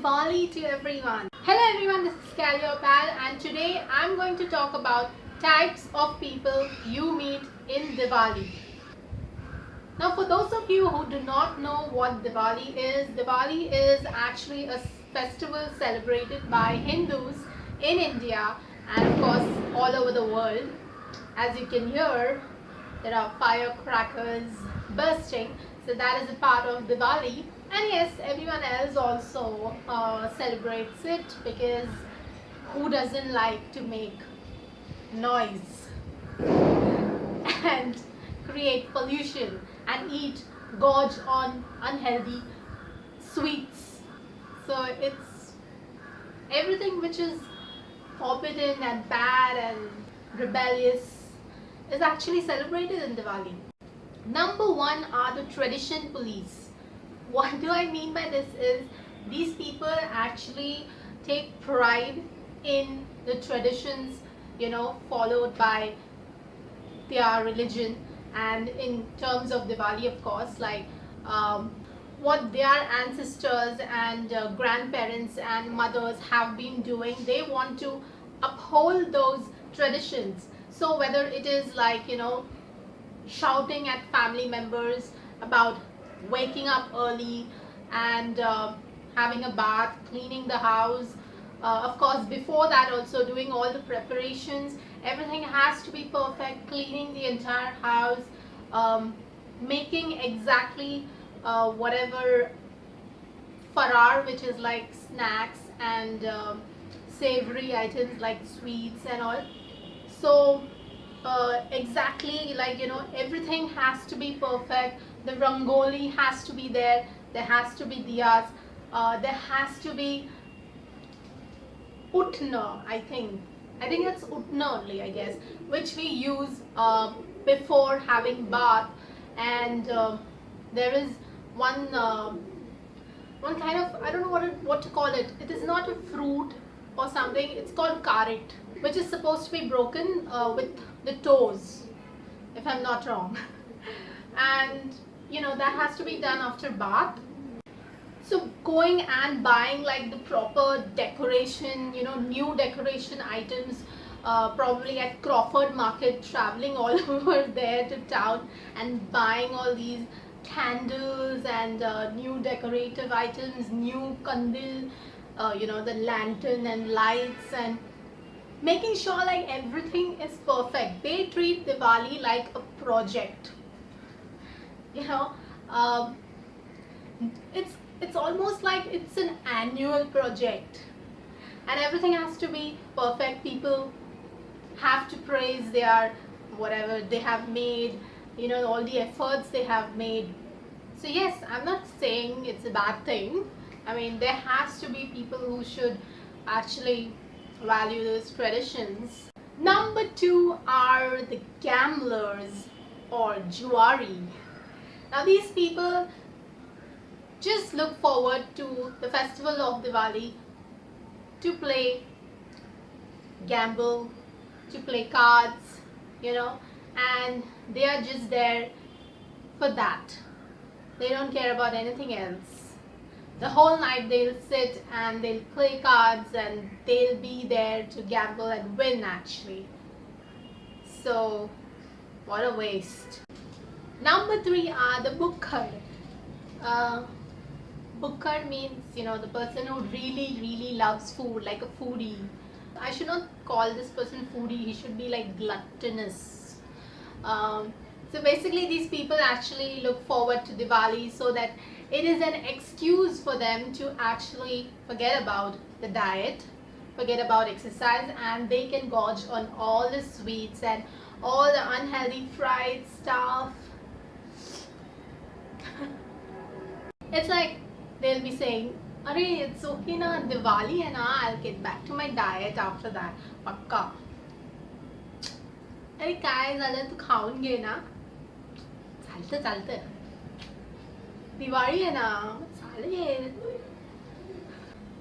Diwali to everyone. Hello everyone, this is Calliope and today I'm going to talk about types of people you meet in Diwali. Now for those of you who do not know what Diwali is actually a festival celebrated by Hindus in India and of course all over the world. As you can hear, there are firecrackers bursting, so that is a part of Diwali. And yes, everyone else also celebrates it because who doesn't like to make noise and create pollution and eat gorge on unhealthy sweets. So it's everything which is forbidden and bad and rebellious is actually celebrated in Diwali. Number one are the tradition police. What do I mean by this is these people actually take pride in the traditions, followed by their religion, and in terms of Diwali, of course, like what their ancestors and grandparents and mothers have been doing, they want to uphold those traditions. So whether it is like shouting at family members about waking up early and having a bath, cleaning the house, of course before that also doing all the preparations, everything has to be perfect, cleaning the entire house, making exactly whatever farar, which is like snacks and savory items like sweets and all. So exactly, like everything has to be perfect. The rangoli has to be there, there has to be diyas, there has to be utna, I think it's utna only, I guess, which we use before having bath. And there is one one kind of, I don't know what to call it. It is not a fruit or something. It's called karit, which is supposed to be broken with the toes, if I'm not wrong. And that has to be done after bath. So going and buying like the proper decoration, new decoration items, probably at Crawford Market, traveling all over there to town and buying all these candles and new decorative items, new kandil, the lantern and lights, and making sure like everything is perfect. They treat Diwali like a project. You know, um, it's almost like it's an annual project, and everything has to be perfect. People have to praise their whatever they have made, all the efforts they have made. So yes, I'm not saying it's a bad thing. I mean, there has to be people who should actually value those traditions. Number two are the gamblers or juari. Now these people just look forward to the festival of Diwali to play, gamble, to play cards, and they are just there for that. They don't care about anything else. The whole night they'll sit and they'll play cards and they'll be there to gamble and win actually. So what a waste. Number three are the bukkar. Bukkar means, the person who really loves food, like a foodie. I should not call this person foodie, he should be like gluttonous. So basically these people actually look forward to Diwali so that it is an excuse for them to actually forget about the diet, forget about exercise, and they can gorge on all the sweets and all the unhealthy fried stuff. It's like they'll be saying, "Arey, it's okay na, Diwali hai na, I'll get back to my diet after that. Pakka." अरे काय झालं तू खाऊन घे ना, चालतं दिवाळी आहे ना, चालेल.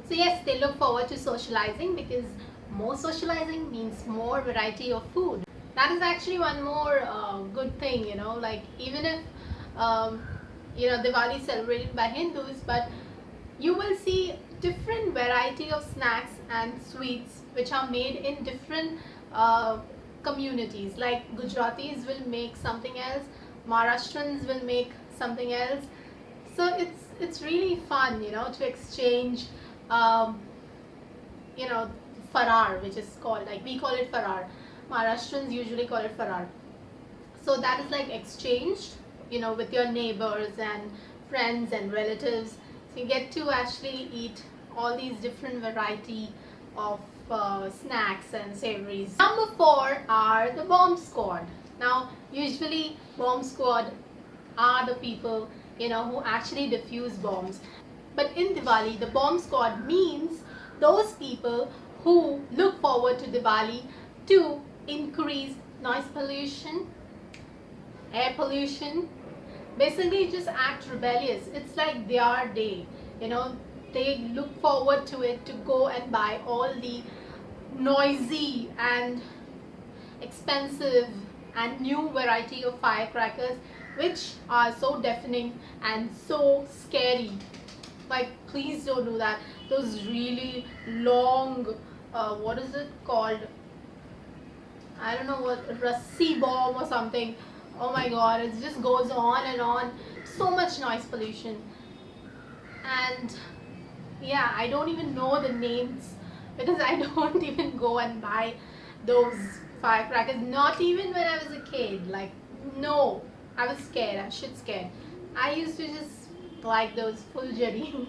So yes, they look forward to socializing because more socializing means more variety of food. That is actually one more good thing, like even if Diwali is celebrated by Hindus, but you will see different variety of snacks and sweets which are made in different uh, communities. Like Gujaratis will make something else, Maharashtrians will make something else. So it's really fun, to exchange, um, you know, farar, which is called, like, we call it farar. Maharashtrians usually call it farar. So that is like exchanged, with your neighbors and friends and relatives. So you get to actually eat all these different variety of snacks and savories. Number 4 are the bomb squad. Now, usually bomb squad are the people, who actually defuse bombs. But in Diwali, the bomb squad means those people who look forward to Diwali to increase noise pollution, air pollution, basically just act rebellious. It's like their day, they look forward to it, to go and buy all the noisy and expensive and new variety of firecrackers which are so deafening and so scary. Like, please don't do that. Those really long, what is it called, I don't know, what, Rassi bomb or something. Oh my god, it just goes on and on. So much noise pollution. And yeah, I don't even know the names because I don't even go and buy those firecrackers. Not even when I was a kid. Like, no, I was scared. I was shit scared. I used to just like those Fuljari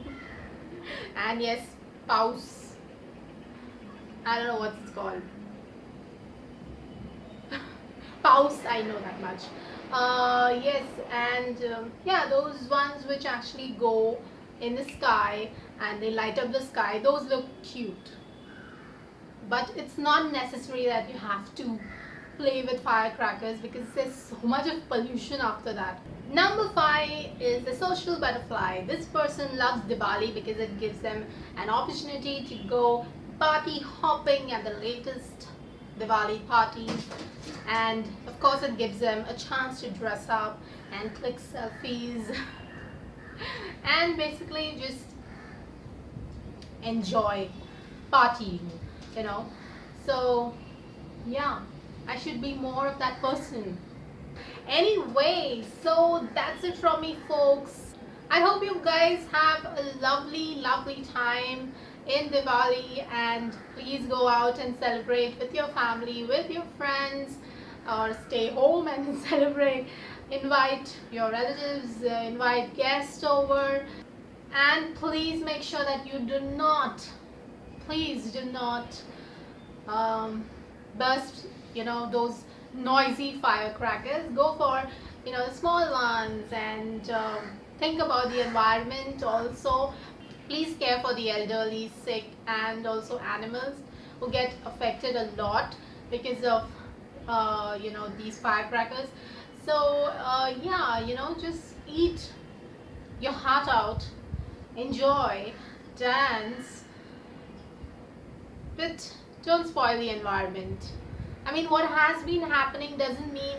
and yes, Paus. I don't know what it's called. Paus, I know that much. Yes, and yeah, those ones which actually go in the sky and they light up the sky, those look cute. But it's not necessary that you have to play with firecrackers because there's so much of pollution after that. Number 5 is the social butterfly. This person loves Diwali because it gives them an opportunity to go party hopping at the latest Diwali party, and of course it gives them a chance to dress up and click selfies and basically just enjoy partying, so yeah, I should be more of that person. Anyway, so that's it from me, folks. I hope you guys have a lovely time in Diwali, and please go out and celebrate with your family, with your friends, or stay home and celebrate. Invite your relatives, invite guests over, and please make sure that you do not, please do not burst, those noisy firecrackers. Go for, the small ones, and think about the environment also. Please care for the elderly, sick, and also animals who get affected a lot because of these firecrackers. So yeah, just eat your heart out, enjoy, dance, but don't spoil the environment. I mean, what has been happening doesn't mean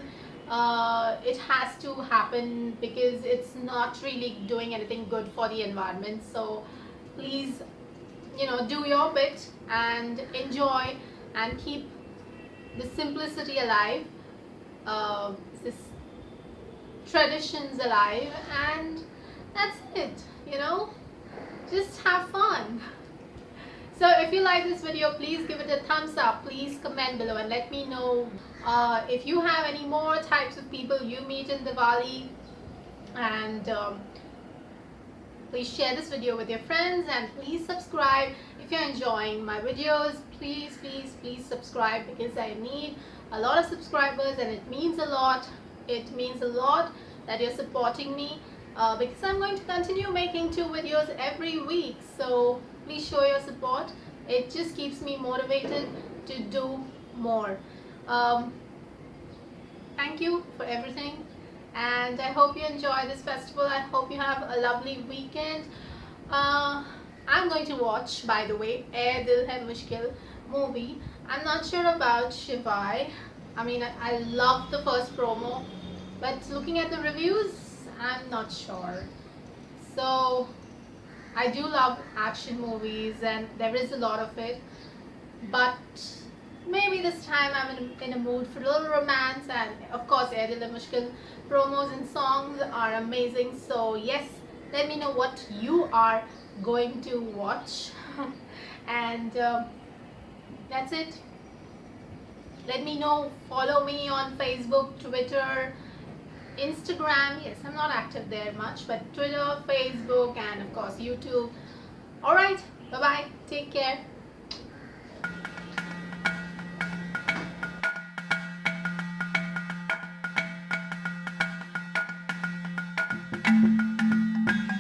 it has to happen, because it's not really doing anything good for the environment. So please, do your bit and enjoy and keep the simplicity alive, this traditions alive, and that's it. Just have fun. So if you like this video, please give it a thumbs up. Please comment below and let me know if you have any more types of people you meet in Diwali. And please share this video with your friends, and please subscribe if you're enjoying my videos. Please subscribe, because I need a lot of subscribers, and it means a lot. It means a lot that you're supporting me, because I'm going to continue making 2 videos every week. So please show your support. It just keeps me motivated to do more. Thank you for everything, and I hope you enjoy this festival. I hope you have a lovely weekend. I'm going to watch, by the way, Ae Dil Hai Mushkil movie. I'm not sure about Shivai. I mean, I loved the first promo, but looking at the reviews, I'm not sure. So I do love action movies, and there is a lot of it. But maybe this time I'm in a mood for a little romance, and of course, Air Dil Hai Mushkil promos and songs are amazing. So yes, let me know what you are going to watch, and that's it. Let me know. Follow me on Facebook, Twitter, Instagram. Yes, I'm not active there much, but Twitter, Facebook, and of course YouTube. Alright,